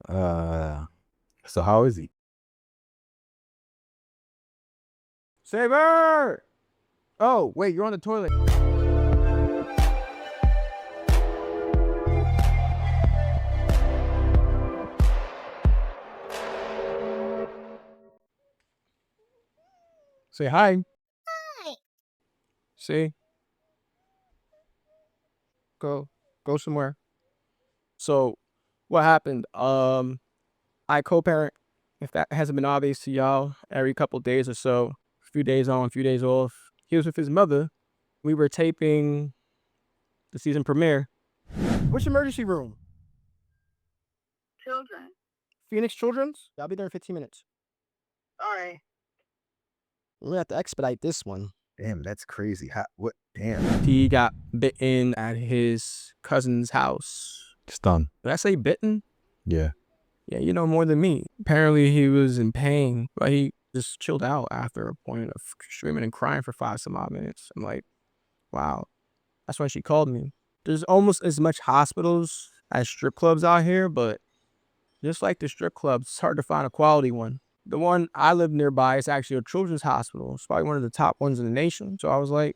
So how is he? Saber! Oh, wait, you're on the toilet. Say hi. Hi. See? Go somewhere. So, what happened? I co-parent, if that hasn't been obvious to y'all, every couple days or so, a few days on, a few days off. He was with his mother. We were taping the season premiere. Which emergency room? Children. Phoenix Children's? I'll be there in 15 minutes. Sorry. We're gonna have to expedite this one. Damn, that's crazy. What? Damn. He got bitten at his cousin's house. Stung. Did I say bitten? Yeah. Yeah, you know more than me. Apparently he was in pain, but he just chilled out after a point of screaming and crying for 5 some odd minutes. I'm like, wow. That's why she called me. There's almost as much hospitals as strip clubs out here, but just like the strip clubs, it's hard to find a quality one. The one I live nearby is actually a children's hospital. It's probably one of the top ones in the nation. So I was like,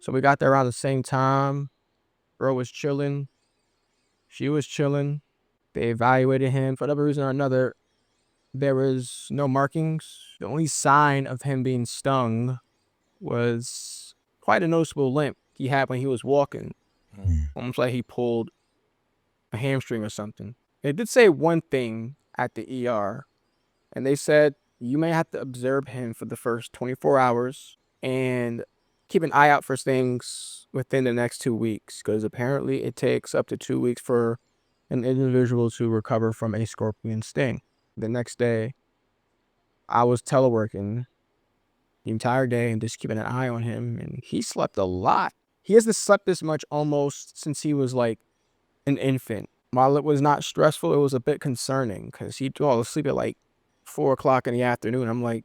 so we got there around the same time. Bro was chilling. She was chilling. They evaluated him. For whatever reason or another, there was no markings. The only sign of him being stung was quite a noticeable limp he had when he was walking. Almost like he pulled a hamstring or something. They did say one thing at the ER, and they said you may have to observe him for the first 24 hours and keep an eye out for things within the next 2 weeks, because apparently it takes up to 2 weeks for an individual to recover from a scorpion sting. The next day, I was teleworking the entire day and just keeping an eye on him, and he slept a lot. He hasn't slept this much almost since he was like an infant. While it was not stressful, it was a bit concerning because he'd fall asleep at like 4 o'clock in the afternoon. I'm like,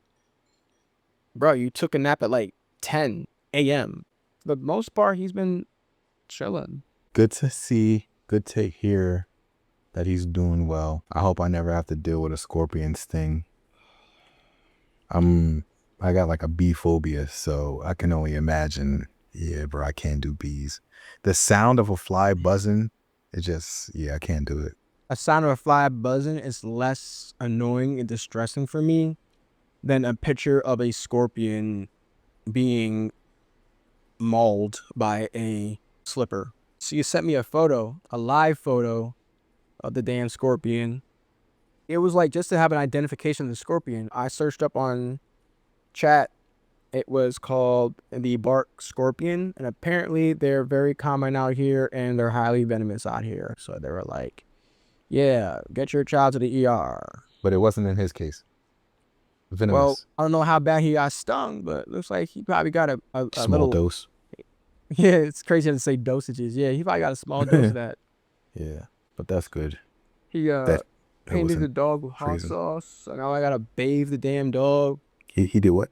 bro, you took a nap at like 10 a.m. For the most part, he's been chilling. Good to see. Good to hear that he's doing well. I hope I never have to deal with a scorpion sting. I got like a bee phobia, so I can only imagine. Yeah, bro, I can't do bees. The sound of a fly buzzing, I can't do it. A sound of a fly buzzing is less annoying and distressing for me than a picture of a scorpion being mauled by a slipper. So you sent me a photo, a live photo of the damn scorpion. It was like, just to have an identification of the scorpion, I searched up on chat. It was called the bark scorpion, and apparently they're very common out here and they're highly venomous out here. So they were like, yeah, get your child to the ER. But it wasn't in his case. Venomous. Well, I don't know how bad he got stung, but it looks like he probably got a small little dose. Yeah, it's crazy to say dosages. Yeah, he probably got a small dose of that. Yeah, but that's good. He painted the dog with hot sauce, so now I gotta bathe the damn dog. He did what?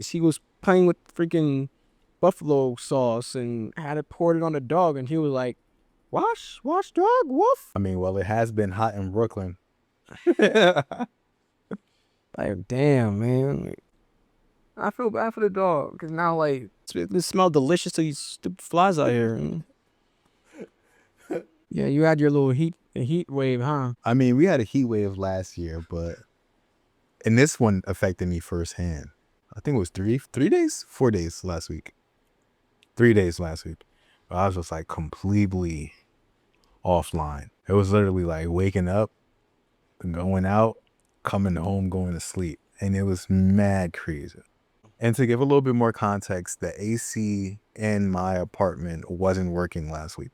He was playing with freaking buffalo sauce and had it poured it on the dog, and he was like, wash dog, woof. I mean, well, it has been hot in Brooklyn. Like, damn, man. I feel bad for the dog, because now, like, it smells delicious to these stupid flies out here. Yeah, you had your little heat wave, huh? I mean, we had a heat wave last year, and this one affected me firsthand. I think it was 3 days, 4 days last week. 3 days last week. But I was just like completely offline. It was literally like waking up, going out, coming home, going to sleep. And it was mad crazy. And to give a little bit more context, the AC in my apartment wasn't working last week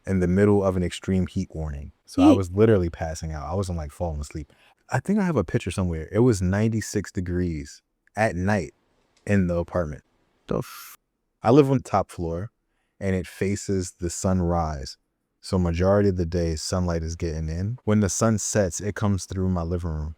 in the middle of an extreme heat warning. So I was literally passing out. I wasn't like falling asleep. I think I have a picture somewhere. It was 96 degrees at night in the apartment. I live on the top floor and it faces the sunrise. So majority of the day, sunlight is getting in. When the sun sets, it comes through my living room.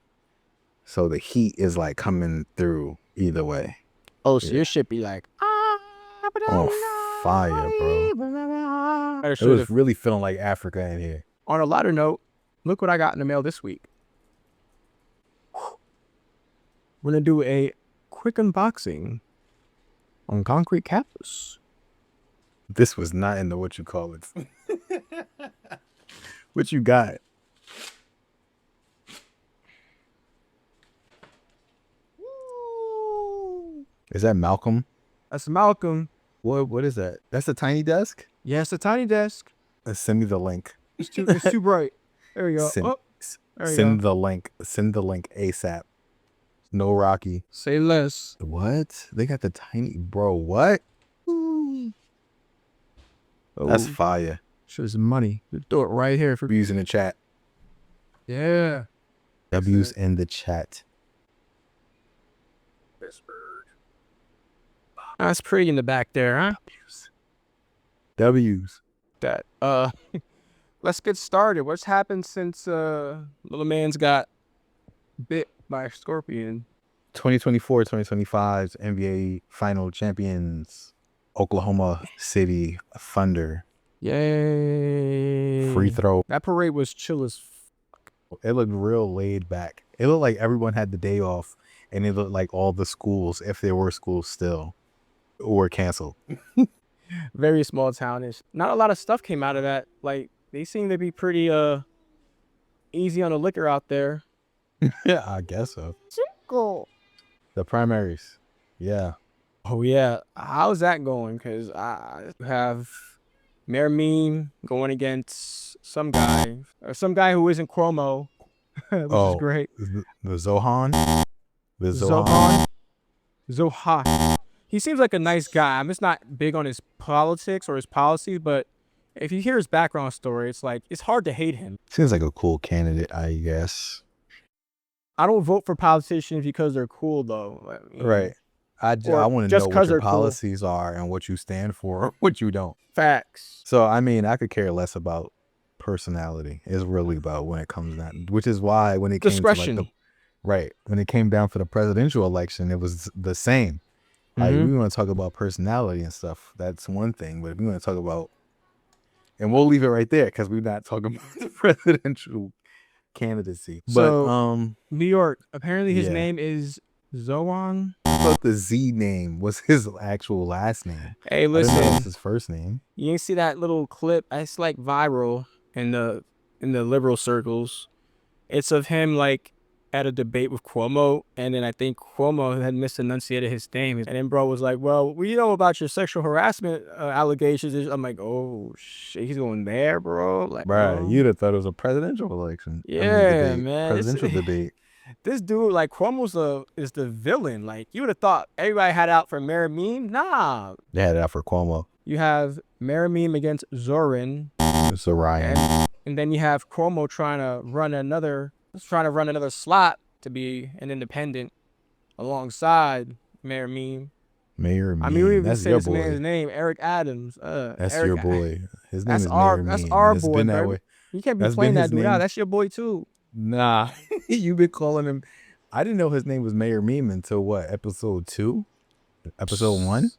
So the heat is like coming through either way. Oh, so your shit be like, oh, fire, bro. It was really feeling like Africa in here. On a lighter note, look what I got in the mail this week. We're going to do a quick unboxing on concrete campus. This was not in the what you call it. What you got? Is that Malcolm? That's Malcolm. What is that? That's a tiny desk? Yes, a tiny desk. Send me the link. It's too bright. There we go. Send, Oh, there you send go. the link. Send the link ASAP. No Rocky. Say less. What? They got the tiny bro. What? Oh, That's fire. show some money. Do it right here for W's in the chat. yeah. W's in the chat. That's pretty in the back there, huh? W's. That let's get started. What's happened since little man's got bit by a scorpion? 2024-2025 NBA final champions. Oklahoma City Thunder. Yay. Free throw. That parade was chill as It looked real laid back. It looked like everyone had the day off, and it looked like all the schools, if there were schools still, were canceled. very small townish. Not a lot of stuff came out of that. Like, they seem to be pretty easy on the liquor out there. Yeah, I guess so. Circle. The primaries. Yeah. Oh yeah, how's that going? Because I have Mayor Meme going against some guy who isn't Cuomo, which is great. The Zohan. The Zohan. He seems like a nice guy. I'm just not big on his politics or his policies, but if you hear his background story, it's like it's hard to hate him. Seems like a cool candidate, I guess. I don't vote for politicians because they're cool, though. I mean, Right. I want to just know 'cause what your they're cool. policies are and what you stand for, what you don't. Facts. So, I mean, I could care less about personality. It's really about when it comes to that, which is why when it came Discretion. to like right, when it came down for the presidential election, it was the same. Like, we want to talk about personality and stuff. That's one thing, but if we want to talk about, and we'll leave it right there because we're not talking about the presidential candidacy. So, but New York. Apparently, his yeah. name is Zohan. But the Z name was his actual last name. Hey, I didn't know it was listen. his first name. You ain't see that little clip? It's like viral in the liberal circles. It's of him like at a debate with Cuomo, and then I think Cuomo had misenunciated his name, and then bro was like, "Well, we know about your sexual harassment allegations." I'm like, "Oh shit, he's going there, bro." Like, Right, you'd have thought it was a presidential election. Yeah, debate, man. presidential debate. This dude, like Cuomo's is the villain. Like, you would have thought everybody had out for Mayor Meme. Nah. They had it out for Cuomo. You have Mayor Meme against Zorin. It's Orion. And then you have Cuomo trying to run another slot to be an independent alongside Mayor Meme. Mayor Meme. I mean, we even That's say your this boy. man's name, Eric Adams. That's Eric, your boy. His name that's is our Mayor that's Meme. our It's boy, been that bro. way. You can't be That's playing been that his dude name. out. That's your boy too. Nah, you've been calling him. I didn't know his name was Mayor Meme until what, episode 2? Episode 1?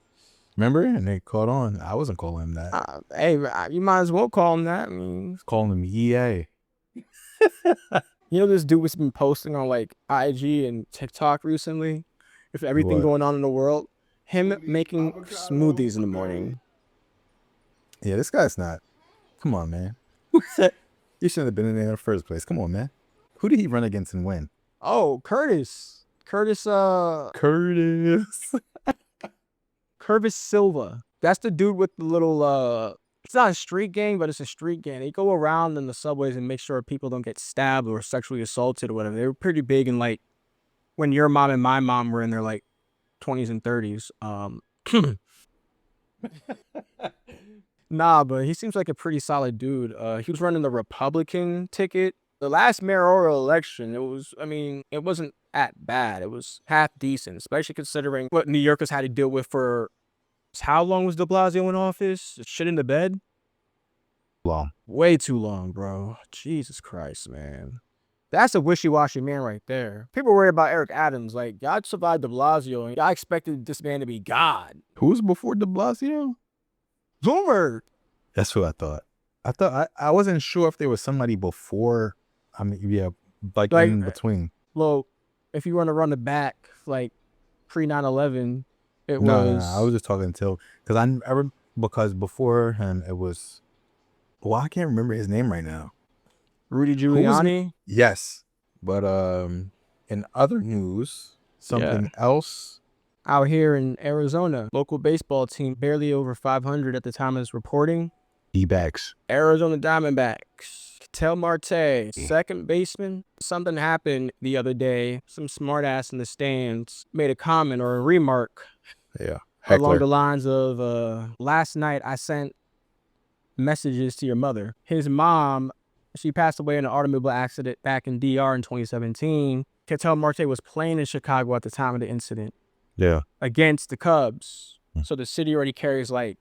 Remember? And they caught on. I wasn't calling him that. Hey, you might as well call him that. I mean, I was calling him EA. you know, this dude was been posting on like IG and TikTok recently with everything What? going on in the world. Him making smoothies in the morning. Yeah, this guy's not. Come on, man. You shouldn't have been in there in the first place. Come on, man. Who did he run against and win? Oh, Curtis. Curtis Silva. That's the dude with the little it's not a street gang, but it's a street gang. They go around in the subways and make sure people don't get stabbed or sexually assaulted or whatever. They were pretty big in like when your mom and my mom were in their like 20s and 30s. Nah, but he seems like a pretty solid dude. He was running the Republican ticket. The last mayoral election, it wasn't that bad. It was half decent, especially considering what New Yorkers had to deal with for how long was de Blasio in office? Shit in the bed? Long. Way too long, bro. Jesus Christ, man. That's a wishy-washy man right there. People worry about Eric Adams. Like, y'all survived de Blasio, and y'all expected this man to be God. Who was before de Blasio? Zoomer. That's who I thought. I wasn't sure if there was somebody before I mean, yeah, like Like, in between. Well, if you want to run it back, like pre 9/11, it No, I was was just talking until because before him it was. Well, I can't remember his name right now. Rudy Who was? Giuliani. Yes, but in other news, something else. Out here in Arizona, local baseball team barely over 500 at the time of this reporting. D-backs. Arizona Diamondbacks. Ketel Marte, second baseman. Something happened the other day. Some smartass in the stands made a comment or a remark Yeah, along heckler. the lines of, last night I sent messages to your mother. His mom, she passed away in an automobile accident back in DR in 2017. Ketel Marte was playing in Chicago at the time of the incident. Yeah. Against the Cubs. So the city already carries like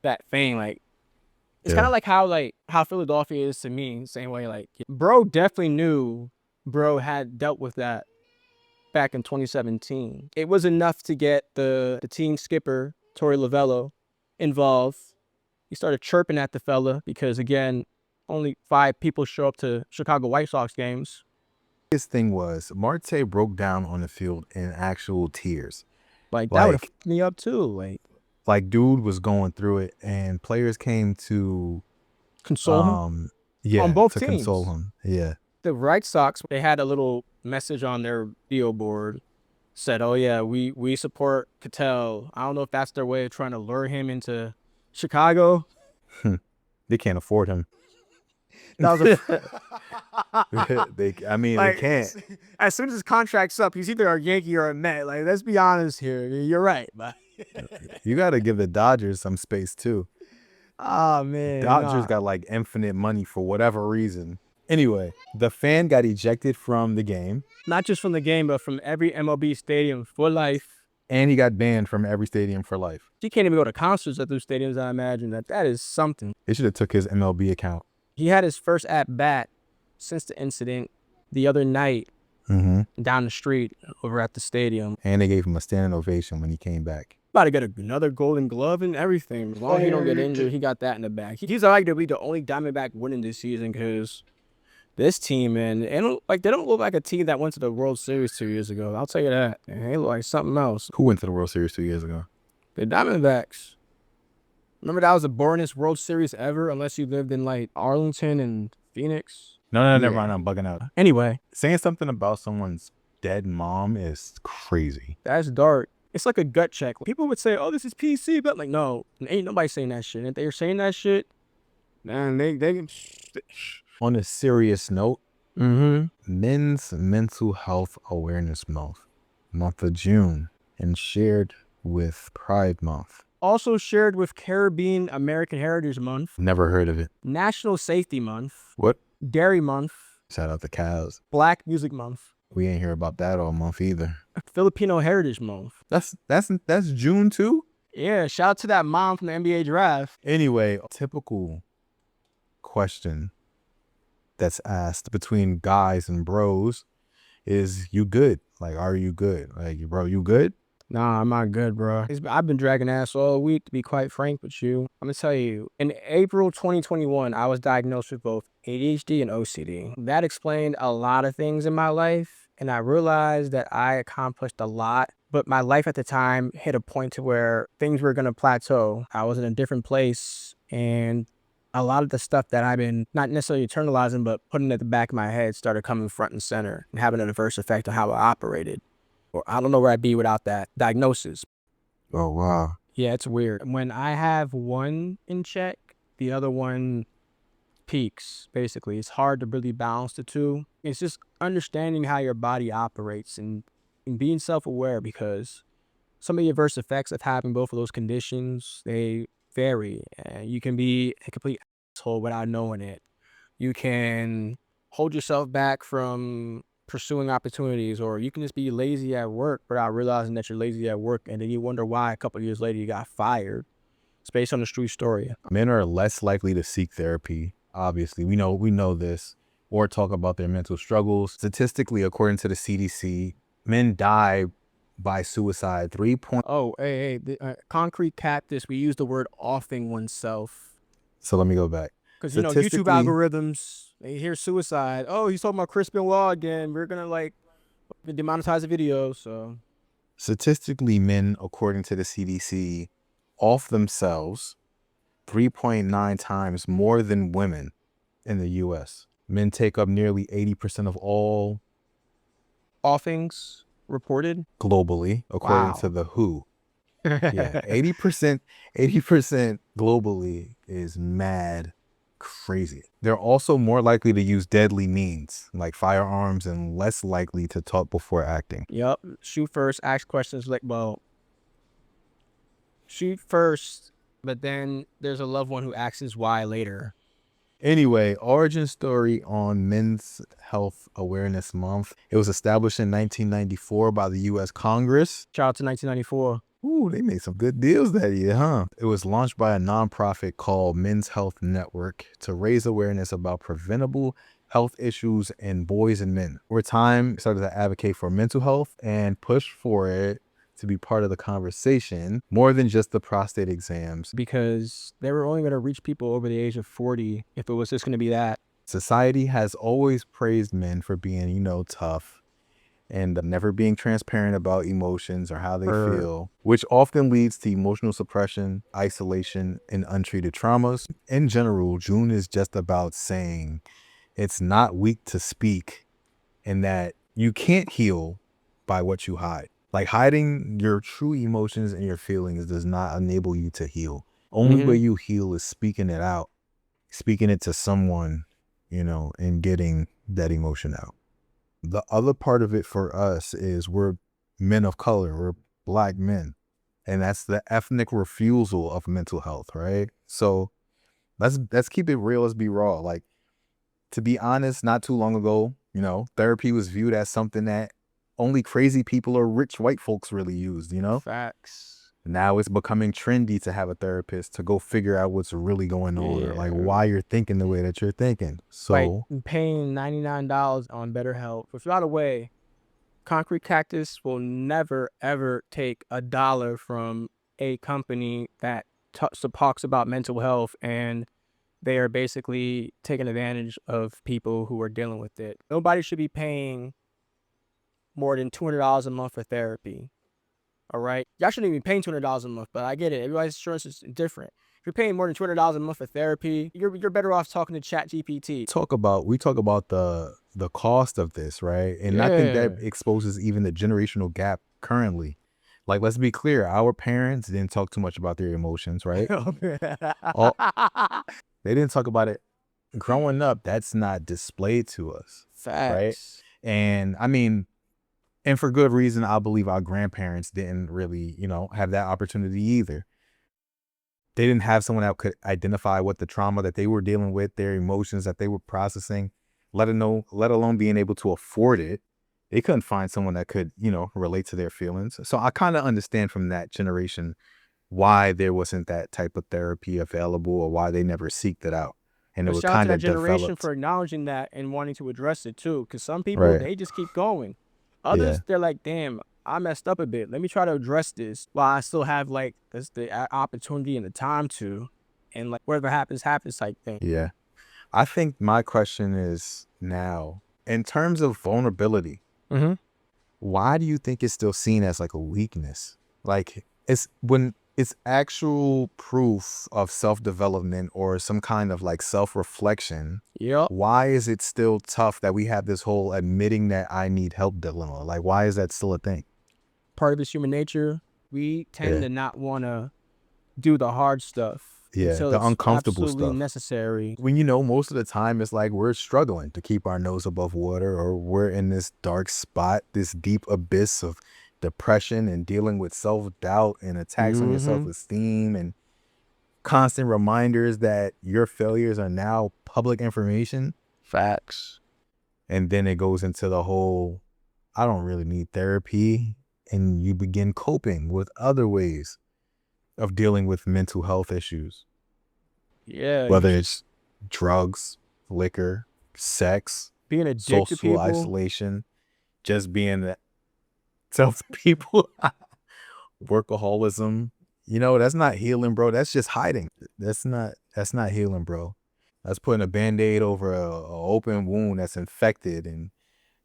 that thing. Like it's kind of like how Philadelphia is to me. Same way, like bro definitely knew bro had dealt with that back in 2017. It was enough to get the team skipper, Torey Lovello, involved. He started chirping at the fella because again, only 5 people show up to Chicago White Sox games. His thing was Marte broke down on the field in actual tears. Like that would have fucked me up too. Like dude was going through it, and players came to console him. Yeah, On both to teams. console him. Yeah. The White Sox, they had a little message on their video board, said, "Oh yeah, we support Ketel." I don't know if that's their way of trying to lure him into Chicago. They can't afford him. That was they can't. As soon as his contract's up, he's either a Yankee or a Met. Like, let's be honest here. You're right, but You got to give the Dodgers some space too. oh man, Dodgers got like infinite money for whatever reason. Anyway, the fan got ejected from the game. Not just from the game, but from every MLB stadium for life. And he got banned from every stadium for life. He can't even go to concerts at those stadiums. I imagine that is something. They should have took his MLB account. He had his first at bat since the incident the other night down the street over at the stadium. And they gave him a standing ovation when he came back. About to get another Golden Glove and everything. As long as he don't get injured, he got that in the bag. He's arguably the only Diamondback winning this season because this team, man, they don't look like a team that went to the World Series 2 years ago. I'll tell you that. They look like something else. Who went to the World Series 2 years ago? The Diamondbacks. Remember that was the boringest World Series ever, unless you lived in like Arlington and Phoenix. No, never mind. I'm bugging out. Anyway, saying something about someone's dead mom is crazy. That's dark. It's like a gut check. People would say, "Oh, this is PC," but like, no, ain't nobody saying that shit. If they're saying that shit, man, they. On a serious note, Men's Mental Health Awareness month of June, and shared with Pride Month. Also shared with Caribbean American Heritage Month. Never heard of it. National Safety Month. What? Dairy Month. Shout out to cows. Black Music Month. We ain't hear about that all month either. Filipino Heritage Month. That's June too? Yeah, shout out to that mom from the NBA draft. Anyway, typical question that's asked between guys and bros is, you good? Like, are you good? Like, bro, you good? Nah, I'm not good, bro. I've been dragging ass all week, to be quite frank with you. I'm gonna tell you, in April 2021, I was diagnosed with both ADHD and OCD. That explained a lot of things in my life, and I realized that I accomplished a lot, but my life at the time hit a point to where things were gonna plateau. I was in a different place, and a lot of the stuff that I've been not necessarily internalizing, but putting at the back of my head started coming front and center and having an adverse effect on how I operated. Or I don't know where I'd be without that diagnosis. Oh, wow. Yeah, it's weird. When I have one in check, the other one peaks, basically. It's hard to really balance the two. It's just understanding how your body operates and being self-aware, because some of the adverse effects of having both of those conditions, they vary. And you can be a complete asshole without knowing it. You can hold yourself back from pursuing opportunities, or you can just be lazy at work without realizing that you're lazy at work, and then you wonder why a couple of years later you got fired. It's based on the true story. Men are less likely to seek therapy. Obviously, we know this, or talk about their mental struggles. Statistically, according to the CDC, men die by suicide 3. Oh, hey, concrete cap this. We use the word offing oneself. So let me go back. Because, YouTube algorithms, They hear suicide. Oh, he's talking about Crispin Law again. We're gonna like demonetize the video. So Statistically, men, according to the CDC, off themselves 3.9 times more than women in the US. Men take up nearly 80% of all offings reported. globally, according to Wow. the WHO. Yeah, 80% globally is mad crazy. They're also more likely to use deadly means like firearms and less likely to talk before acting. Yep. Shoot first, ask questions. Like, well, shoot first, but then there's a loved one who asks why later. Anyway, origin story on Men's Health Awareness Month. It was established in 1994 by the U.S. Congress. Shout out to 1994. Ooh, they made some good deals that year, huh? It was launched by a nonprofit called Men's Health Network to raise awareness about preventable health issues in boys and men. Over time, it started to advocate for mental health and push for it to be part of the conversation more than just the prostate exams. Because they were only going to reach people over the age of 40 if it was just going to be that. Society has always praised men for being, tough and never being transparent about emotions or how they feel, which often leads to emotional suppression, isolation, and untreated traumas. In general, June is just about saying it's not weak to speak and that you can't heal by what you hide. Like hiding your true emotions and your feelings does not enable you to heal. Only way you heal is speaking it out, speaking it to someone, and getting that emotion out. The other part of it for us is we're men of color, we're Black men, and that's the ethnic refusal of mental health, right? So let's keep it real, let's be raw. Like, to be honest, not too long ago, therapy was viewed as something that only crazy people or rich white folks really used, Facts. Now it's becoming trendy to have a therapist to go figure out what's really going on or like why you're thinking the way that you're thinking. So like paying $99 on BetterHelp. Which, by the way, Concrete Cactus will never ever take $1 from a company that talks about mental health, and they are basically taking advantage of people who are dealing with it. Nobody should be paying more than $200 a month for therapy. All right, y'all shouldn't even be paying $200 a month, but I get it. Everybody's insurance is different. If you're paying more than $200 a month for therapy, you're better off talking to ChatGPT. we talk about the cost of this, right? And I think that exposes even the generational gap currently. Like, let's be clear, our parents didn't talk too much about their emotions, right? They didn't talk about it growing up. That's not displayed to us. Facts. Right? And I mean, and for good reason, I believe our grandparents didn't really, have that opportunity either. They didn't have someone that could identify what the trauma that they were dealing with, their emotions that they were processing, let alone being able to afford it. They couldn't find someone that could, relate to their feelings. So I kind of understand from that generation why there wasn't that type of therapy available or why they never seeked it out. And it But was shout out to kind that of generation developed. for acknowledging that and wanting to address it too. Because some people, they just keep going. Others, they're like, damn, I messed up a bit. Let me try to address this while I still have like the opportunity and the time to, and like whatever happens, happens type thing. Yeah. I think my question is now, in terms of vulnerability, why do you think it's still seen as like a weakness? Like, it's when it's actual proof of self-development or some kind of like self-reflection. Yep. Why is it still tough that we have this whole admitting that I need help dilemma? Like, why is that still a thing? Part of it's human nature. We tend to not want to do the hard stuff. Until the it's uncomfortable absolutely stuff necessary. when most of the time it's like we're struggling to keep our nose above water, or we're in this dark spot, this deep abyss of depression and dealing with self-doubt and attacks on your self-esteem and constant reminders that your failures are now public information. Facts. And then it goes into the whole, I don't really need therapy, and you begin coping with other ways of dealing with mental health issues. Yeah. Whether it's drugs, liquor, sex, being addicted to social people. isolation, just being that self people, workaholism. That's not healing, bro. That's just hiding. That's not healing, bro. That's putting a Band-Aid over a open wound that's infected, and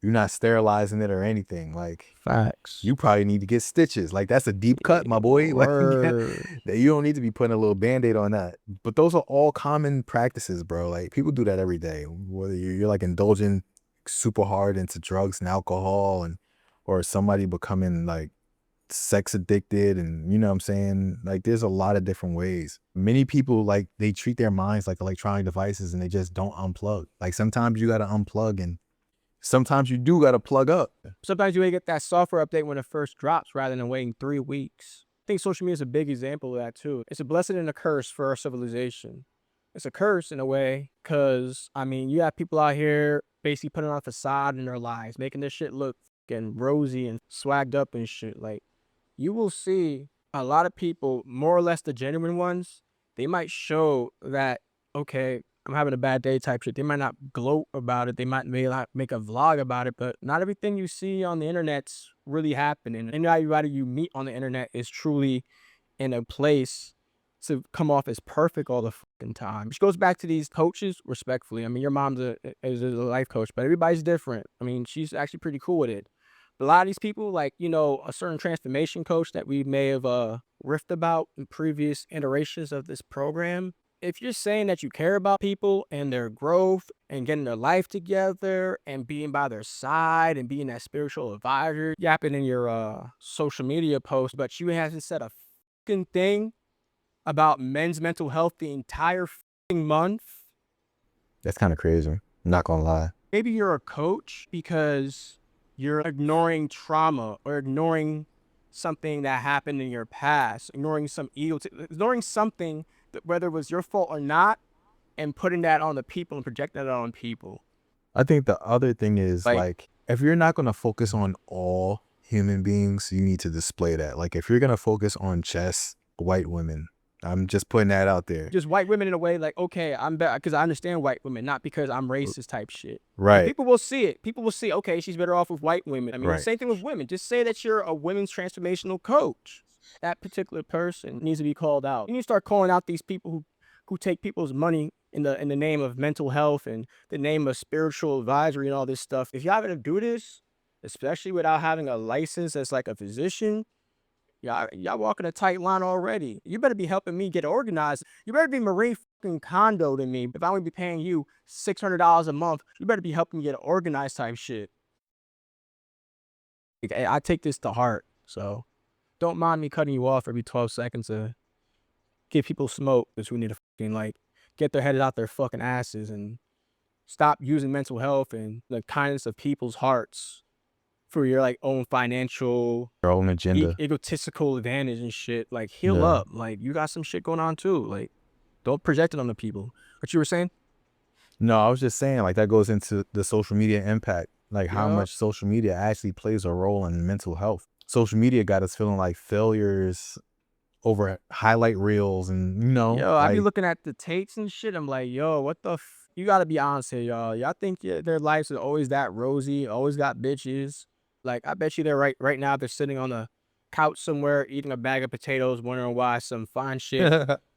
you're not sterilizing it or anything. Like, Facts. you probably need to get stitches. Like, that's a deep cut, my boy. Like, Word. you don't need to be putting a little Band-Aid on that. But those are all common practices, bro. Like, people do that every day. Whether you're like indulging super hard into drugs and alcohol, and or somebody becoming like sex addicted, and you know what I'm saying? Like, there's a lot of different ways. Many people, like, they treat their minds like electronic devices and they just don't unplug. Like, sometimes you got to unplug, and sometimes you do got to plug up. Sometimes you may get that software update when it first drops rather than waiting 3 weeks. I think social media is a big example of that too. It's a blessing and a curse for our civilization. It's a curse in a way because, I mean, you have people out here basically putting on a facade in their lives, making this shit look fucking rosy and swagged up and shit. Like, you will see a lot of people, more or less the genuine ones, they might show that, okay, I'm having a bad day type shit. They might not gloat about it. They might not make a vlog about it, but not everything you see on the internet's really happening. And not everybody you meet on the internet is truly in a place to come off as perfect all the fucking time. Which goes back to these coaches, respectfully. I mean, your mom's is a life coach, but everybody's different. I mean, she's actually pretty cool with it. But a lot of these people, like, you know, a certain transformation coach that we may have riffed about in previous iterations of this program, if you're saying that you care about people and their growth and getting their life together and being by their side and being that spiritual advisor, yapping in your social media post, but you haven't said a fucking thing about men's mental health the entire fucking month, That's kind of crazy. I'm not gonna lie. maybe you're a coach because you're ignoring trauma or ignoring something that happened in your past, ignoring some ego, ignoring something that whether it was your fault or not, and putting that on the people and projecting that on people. I think the other thing is, Like- like, if you're not gonna focus on all human beings, you need to display that. Like, if you're gonna focus on just white women, I'm just putting that out there. Just white women in a way, like, okay, I'm better because I understand white women, not because I'm racist type shit. And Right. people will see it. People will see, okay, she's better off with white women. I mean, Right. same thing with women. Just say that you're a women's transformational coach. That particular person needs to be called out. You need to start calling out these people who take people's money in the name of mental health and the name of spiritual advisory and all this stuff. If y'all gonna do this, especially without having a license as like a physician, y'all walking a tight line already. You better be helping me get organized. You better be Marie fucking Kondo to me. If I'm gonna be paying you $600 a month, you better be helping me get organized type shit. Like, I take this to heart, so don't mind me cutting you off every 12 seconds to give people smoke because we need to fucking like get their heads out their fucking asses and stop using mental health and the kindness of people's hearts for your like own financial Your own agenda. egotistical advantage and shit. Like, heal Yeah. up. Like, you got some shit going on too. Like, don't project it on the people. What you were saying? No, I was just saying, like, that goes into the social media impact, like how Yeah. much social media actually plays a role in mental health. Social media got us feeling like failures over highlight reels, and you know, Yo, I be like, looking at the takes and shit. I'm like, yo, what the you gotta be honest here, y'all. Y'all think their lives are always that rosy, always got bitches. Like, I bet you they're right now they're sitting on a couch somewhere eating a bag of potatoes, wondering why some fine shit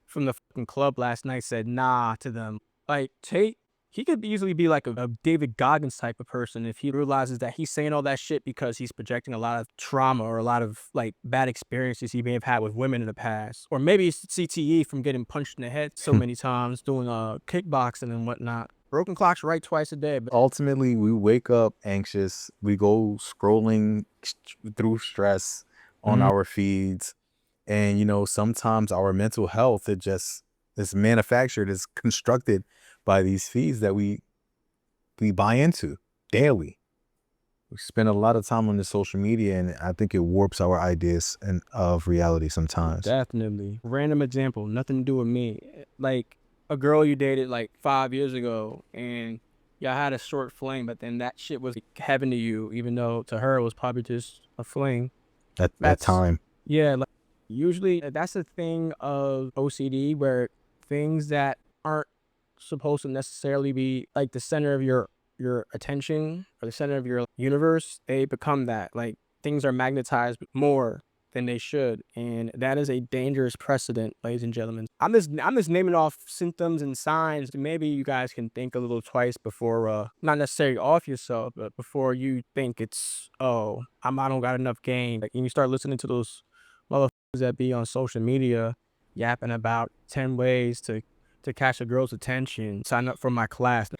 from the fucking club last night said nah to them. Like, Tate, he could easily be like a David Goggins type of person if he realizes that he's saying all that shit because he's projecting a lot of trauma or a lot of like bad experiences he may have had with women in the past. Or maybe it's CTE from getting punched in the head so many times doing kickboxing and whatnot. Broken clock's right twice a day. But ultimately we wake up anxious, we go scrolling through stress on our feeds, and you know, sometimes our mental health, it just is manufactured, is constructed by these feeds that we buy into daily. We spend a lot of time on the social media, and I think it warps our ideas and of reality sometimes. definitely. Random example, nothing to do with me. Like, a girl you dated like 5 years ago and y'all had a short fling, but then that shit was heaven to you, even though to her it was probably just a fling. At that That's- time. Yeah, like, usually that's a thing of OCD where things that aren't supposed to necessarily be like the center of your attention or the center of your universe, they become that. Like, things are magnetized more than they should, and that is a dangerous precedent, ladies and gentlemen. I'm just naming off symptoms and signs. Maybe you guys can think a little twice before, not necessarily off yourself, but before you think it's, oh, I don't got enough game. Like, and you start listening to those motherfuckers that be on social media yapping about 10 ways to catch a girl's attention. Sign up for my class.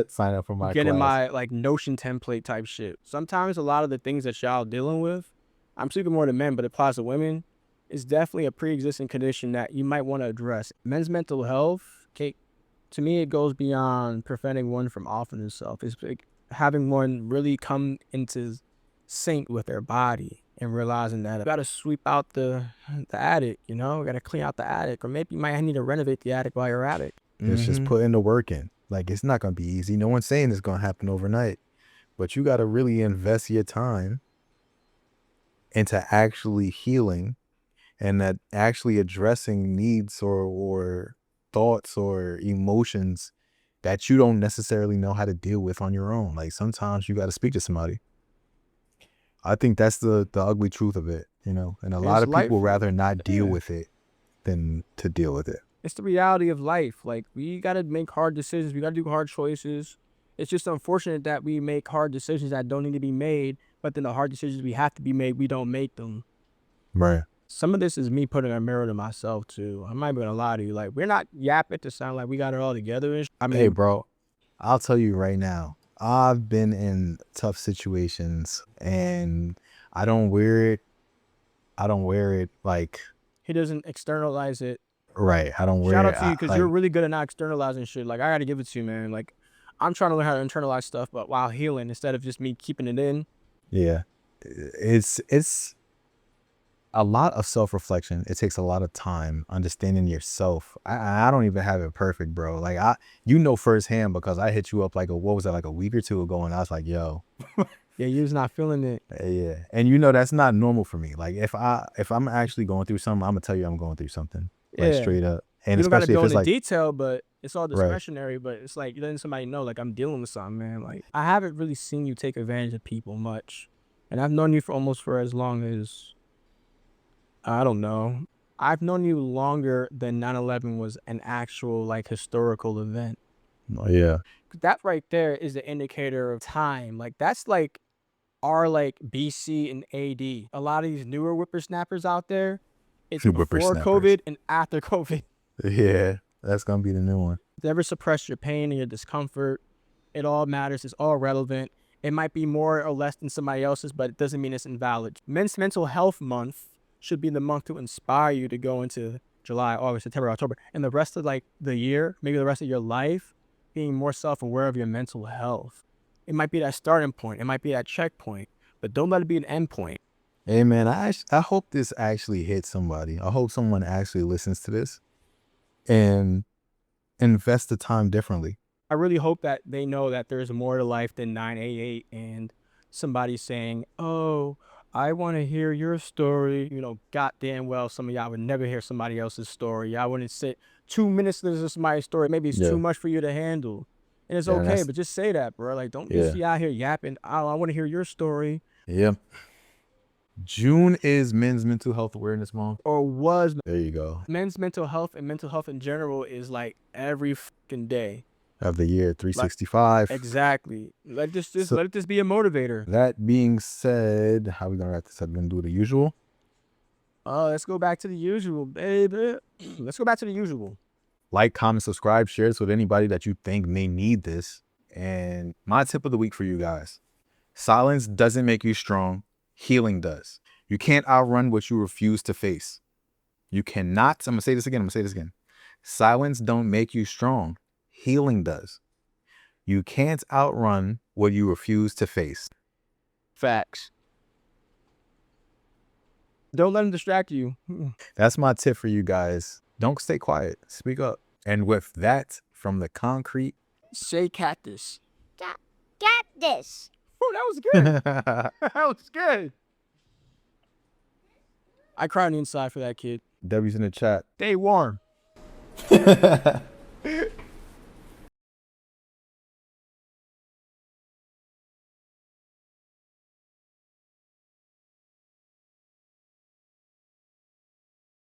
Sign up for my Getting class. my like Notion template type shit. Sometimes a lot of the things that y'all dealing with, I'm speaking more to men, but it applies to women, is definitely a pre-existing condition that you might want to address. Men's mental health, okay, to me, it goes beyond preventing one from offing himself. It's like having one really come into sync with their body and realizing that you got to sweep out the attic, you know, got to clean out the attic, or maybe you might need to renovate the attic while you're at it. It's just putting the work in. Like, it's not going to be easy. No one's saying it's going to happen overnight, but you got to really invest your time into actually healing and that actually addressing needs or thoughts or emotions that you don't necessarily know how to deal with on your own. Like, sometimes you got to speak to somebody. I think that's the ugly truth of it, you know, and a lot of people rather not deal with it than to deal with it. It's the reality of life. Like, we got to make hard decisions. We got to do hard choices. It's just unfortunate that we make hard decisions that don't need to be made, but then the hard decisions we have to be made, we don't make them. Right. Some of this is me putting a mirror to myself too. I'm not gonna lie to you. Like, we're not yapping to sound like we got it all together. I mean, hey, bro, I'll tell you right now, I've been in tough situations and I don't wear it like, he doesn't externalize it. right. I don't wear Shout it. out to you, because you're really good at not externalizing shit. Like, I gotta give it to you, man. Like, I'm trying to learn how to internalize stuff, but while healing, instead of just me keeping it in. Yeah. It's a lot of self-reflection. It takes a lot of time understanding yourself. I don't even have it perfect, bro. Like, you know firsthand, because I hit you up like what was that, like a week or two ago, and I was like, yo. Yeah, you was not feeling it. Yeah. And you know that's not normal for me. Like, if I'm actually going through something, I'm gonna tell you I'm going through something. Like, straight up. And you don't gotta especially go if it's into like detail, but it's all discretionary. But it's like letting somebody know, like, I'm dealing with something, man. Like, I haven't really seen you take advantage of people much, and I've known you for as long as, I don't know. I've known you longer than 9/11 was an actual, like, historical event. Oh, yeah. That right there is the indicator of time. Like, that's like our, like, BC and AD. A lot of these newer whippersnappers out there, it's before COVID and after COVID. Yeah, that's gonna be the new one. Never suppress your pain and your discomfort. It all matters. It's all relevant. It might be more or less than somebody else's, but it doesn't mean it's invalid. Men's Mental Health Month should be the month to inspire you to go into July, August, September, October, and the rest of, like, the year, maybe the rest of your life, being more self-aware of your mental health. It might be that starting point. It might be that checkpoint, but don't let it be an end point. Hey, man, I hope this actually hits somebody. I hope someone actually listens to this and invest the time differently. I really hope that they know that there's more to life than 988 and somebody saying, oh, I want to hear your story. You know, goddamn well, some of y'all would never hear somebody else's story. Y'all wouldn't sit 2 minutes to listen to somebody's story. Maybe it's too much for you to handle. And it's okay, but just say that, bro. Like, don't just be out here yapping. I want to hear your story. Yep. June is Men's Mental Health Awareness Month. Or was. There you go. Men's mental health and mental health in general is like every fucking day of the year, 365. Like, exactly. Let it just be a motivator. That being said, how we gonna wrap this up? We're gonna do the usual. Let's go back to the usual, baby. Let's go back to the usual. Like, comment, subscribe, share this with anybody that you think may need this. And my tip of the week for you guys: silence doesn't make you strong. Healing does. You can't outrun what you refuse to face. You cannot. I'm gonna say this again. Silence don't make you strong. Healing does. You can't outrun what you refuse to face. Facts. Don't let them distract you. That's my tip for you guys. Don't stay quiet. Speak up. And with that, from the concrete, say cactus. Cactus. Oh, that was good. That was good. I cried on the inside for that kid. W's in the chat. Stay warm.